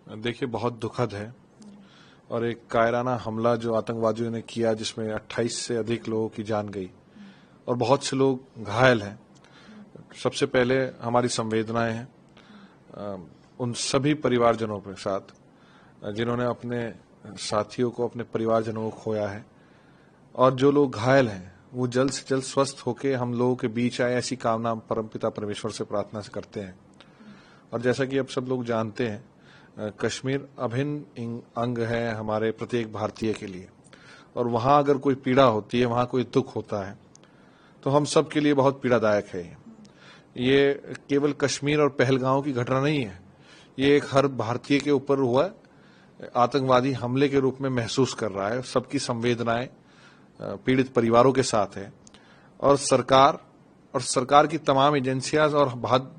देखिए, बहुत दुखद है और एक कायराना हमला जो आतंकवादियों ने किया जिसमें 28 से अधिक लोगों की जान गई और बहुत से लोग घायल हैं। सबसे पहले हमारी संवेदनाएं हैं उन सभी परिवारजनों के साथ जिन्होंने अपने साथियों को, अपने परिवारजनों को खोया है, और जो लोग घायल हैं वो जल्द से जल्द स्वस्थ होकर हम लोगों के बीच आए, ऐसी कामना हम परमपिता परमेश्वर से प्रार्थना से करते हैं। और जैसा कि अब सब लोग जानते हैं, कश्मीर अभिन्न अंग है हमारे प्रत्येक भारतीय के लिए, और वहां अगर कोई पीड़ा होती है, वहां कोई दुख होता है, तो हम सब के लिए बहुत पीड़ादायक है। ये केवल कश्मीर और पहलगांव की घटना नहीं है, ये एक हर भारतीय के ऊपर हुआ आतंकवादी हमले के रूप में महसूस कर रहा है। सबकी संवेदनाएं पीड़ित परिवारों के साथ है, और सरकार की तमाम एजेंसियां और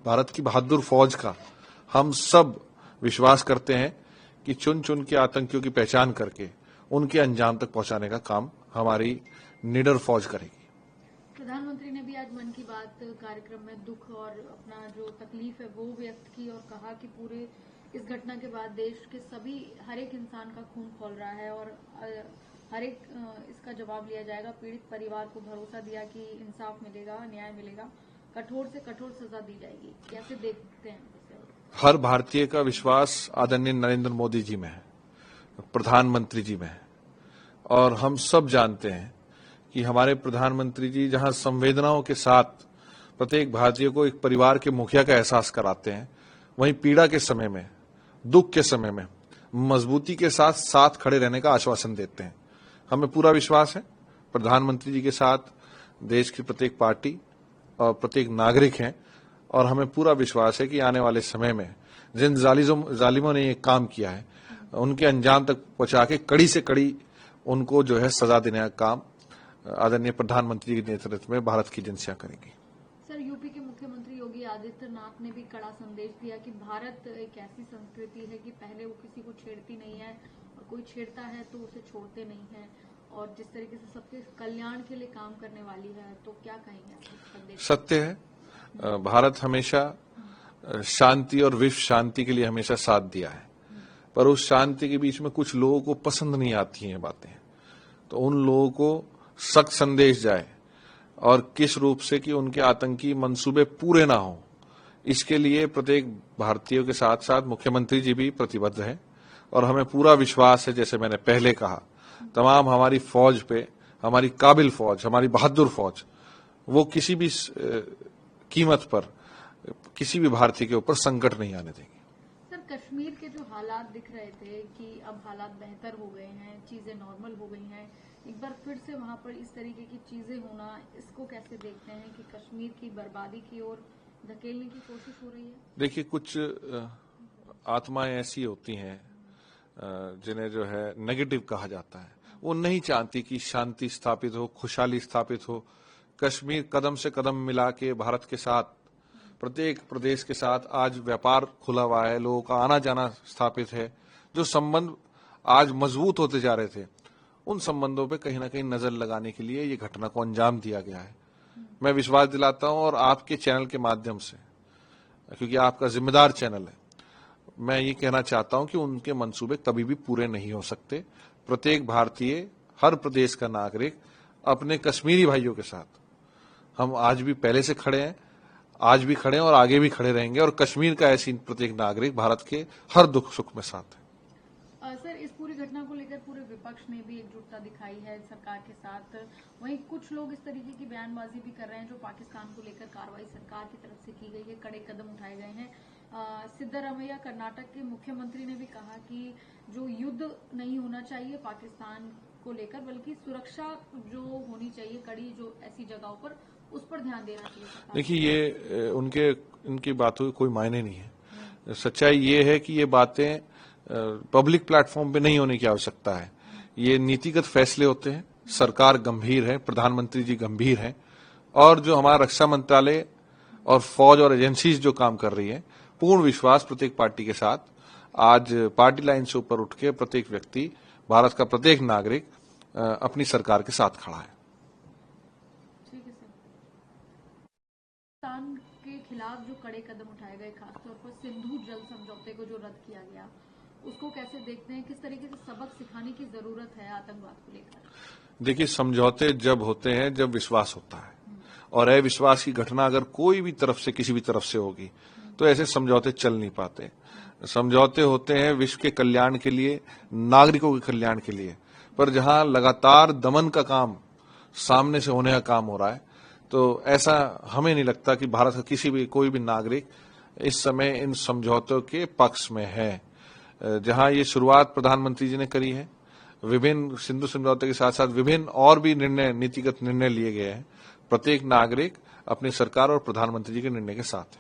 भारत की बहादुर फौज का हम सब विश्वास करते हैं कि चुन चुन के आतंकियों की पहचान करके उनके अंजाम तक पहुंचाने का काम हमारी निडर फौज करेगी। प्रधानमंत्री ने भी आज मन की बात कार्यक्रम में दुख और अपना जो तकलीफ है वो व्यक्त की और कहा कि पूरे इस घटना के बाद देश के हर एक इंसान का खून खौल रहा है और हर एक इसका जवाब लिया जाएगा। पीड़ित परिवार को भरोसा दिया कि इंसाफ मिलेगा, न्याय मिलेगा, कठोर से कठोर सजा दी जाएगी। कैसे देखते हैं? हर भारतीय का विश्वास आदरणीय नरेंद्र मोदी जी में है, प्रधानमंत्री जी में है, और हम सब जानते हैं कि हमारे प्रधानमंत्री जी जहां संवेदनाओं के साथ प्रत्येक भारतीय को एक परिवार के मुखिया का एहसास कराते हैं, वहीं पीड़ा के समय में, दुख के समय में मजबूती के साथ साथ खड़े रहने का आश्वासन देते हैं। हमें पूरा विश्वास है प्रधानमंत्री जी के साथ देश की प्रत्येक पार्टी और प्रत्येक नागरिक हैं, और हमें पूरा विश्वास है कि आने वाले समय में जिन जालिमों ने ये काम किया है उनके अंजाम तक पहुंचा के कड़ी से कड़ी उनको जो है सजा देने का काम आदरणीय प्रधानमंत्री के नेतृत्व में भारत की एजेंसियां करेंगी। सर, यूपी के मुख्यमंत्री योगी आदित्यनाथ ने भी कड़ा संदेश दिया कि भारत एक ऐसी संस्कृति है कि पहले वो किसी को छेड़ती नहीं है और कोई छेड़ता है तो उसे छोड़ते नहीं है, और जिस तरीके से सबके कल्याण के लिए काम करने वाली है, तो क्या कहेंगे? सत्य है, भारत हमेशा शांति और विश्व शांति के लिए हमेशा साथ दिया है, पर उस शांति के बीच में कुछ लोगों को पसंद नहीं आती हैं बातें, तो उन लोगों को सख्त संदेश जाए और किस रूप से कि उनके आतंकी मंसूबे पूरे ना हो, इसके लिए प्रत्येक भारतीयों के साथ साथ मुख्यमंत्री जी भी प्रतिबद्ध हैं, और हमें पूरा विश्वास है, जैसे मैंने पहले कहा, तमाम हमारी फौज पे, हमारी काबिल फौज, हमारी बहादुर फौज, वो किसी भी कीमत पर किसी भी भारतीय के ऊपर संकट नहीं आने देंगे। सर, कश्मीर के जो हालात दिख रहे थे कि अब हालात बेहतर हो गए हैं, चीजें नॉर्मल हो गई हैं, एक बार फिर से वहां पर इस तरीके की चीजें होना, इसको कैसे देखते हैं कि कश्मीर की बर्बादी की ओर धकेलने की कोशिश हो रही है? देखिए, कुछ आत्माएं ऐसी होती हैं जिन्हें जो है नेगेटिव कहा जाता है, वो नहीं चाहती कि शांति स्थापित हो, खुशहाली स्थापित हो। कश्मीर कदम से कदम मिला के भारत के साथ, प्रत्येक प्रदेश के साथ आज व्यापार खुला हुआ है, लोगों का आना जाना स्थापित है। जो संबंध आज मजबूत होते जा रहे थे, उन संबंधों पे कहीं ना कहीं नजर लगाने के लिए ये घटना को अंजाम दिया गया है। मैं विश्वास दिलाता हूं, और आपके चैनल के माध्यम से, क्योंकि आपका जिम्मेदार चैनल है, मैं ये कहना चाहता हूं कि उनके मंसूबे कभी भी पूरे नहीं हो सकते। प्रत्येक भारतीय, हर प्रदेश का नागरिक अपने कश्मीरी भाइयों के साथ, हम आज भी पहले से खड़े हैं, आज भी खड़े हैं और आगे भी खड़े रहेंगे, और कश्मीर का ऐसी प्रत्येक नागरिक भारत के हर दुख सुख में साथ है। सर, इस पूरी घटना को लेकर पूरे विपक्ष ने भी एकजुटता दिखाई है सरकार के साथ। वहीं कुछ लोग इस तरीके की बयानबाजी भी कर रहे हैं जो पाकिस्तान को लेकर कार्रवाई सरकार की तरफ से की गई है, कड़े कदम उठाए गए हैं। सिद्धरामैया कर्नाटक के मुख्यमंत्री ने भी कहा कि जो युद्ध नहीं होना चाहिए पाकिस्तान को लेकर, बल्कि सुरक्षा जो होनी चाहिए कड़ी, जो ऐसी जगहों पर, उस पर ध्यान देना चाहिए। देखिए, ये उनकी बातों की कोई मायने नहीं है। सच्चाई ये है कि ये बातें पब्लिक प्लेटफॉर्म पे नहीं होने की आवश्यकता है। ये नीतिगत फैसले होते हैं, सरकार गंभीर है, प्रधानमंत्री जी गंभीर हैं, और जो हमारा रक्षा मंत्रालय और फौज और एजेंसीज जो काम कर रही है, पूर्ण विश्वास प्रत्येक पार्टी के साथ, आज पार्टी लाइन से ऊपर उठ के प्रत्येक व्यक्ति, भारत का प्रत्येक नागरिक अपनी सरकार के साथ खड़ा है। ठीक है सर। पाकिस्तान के खिलाफ जो कड़े कदम उठाए गए, खासतौर पर सिंधु जल समझौते को जो रद्द किया गया, उसको कैसे देखते हैं, किस तरीके से सबक सिखाने की जरूरत है आतंकवाद को लेकर? देखिए, समझौते जब होते हैं जब विश्वास होता है, और अविश्वास की घटना अगर कोई भी तरफ से किसी भी तरफ से होगी तो ऐसे समझौते चल नहीं पाते। समझौते होते हैं विश्व के कल्याण के लिए, नागरिकों के कल्याण के लिए, पर जहां लगातार दमन का काम, सामने से होने का काम हो रहा है, तो ऐसा हमें नहीं लगता कि भारत का कोई भी नागरिक इस समय इन समझौतों के पक्ष में है। जहां ये शुरुआत प्रधानमंत्री जी ने करी है, विभिन्न सिंधु समझौते के साथ साथ विभिन्न और भी नीतिगत निर्णय लिए गए हैं। प्रत्येक नागरिक अपनी सरकार और प्रधानमंत्री जी के निर्णय के साथ है।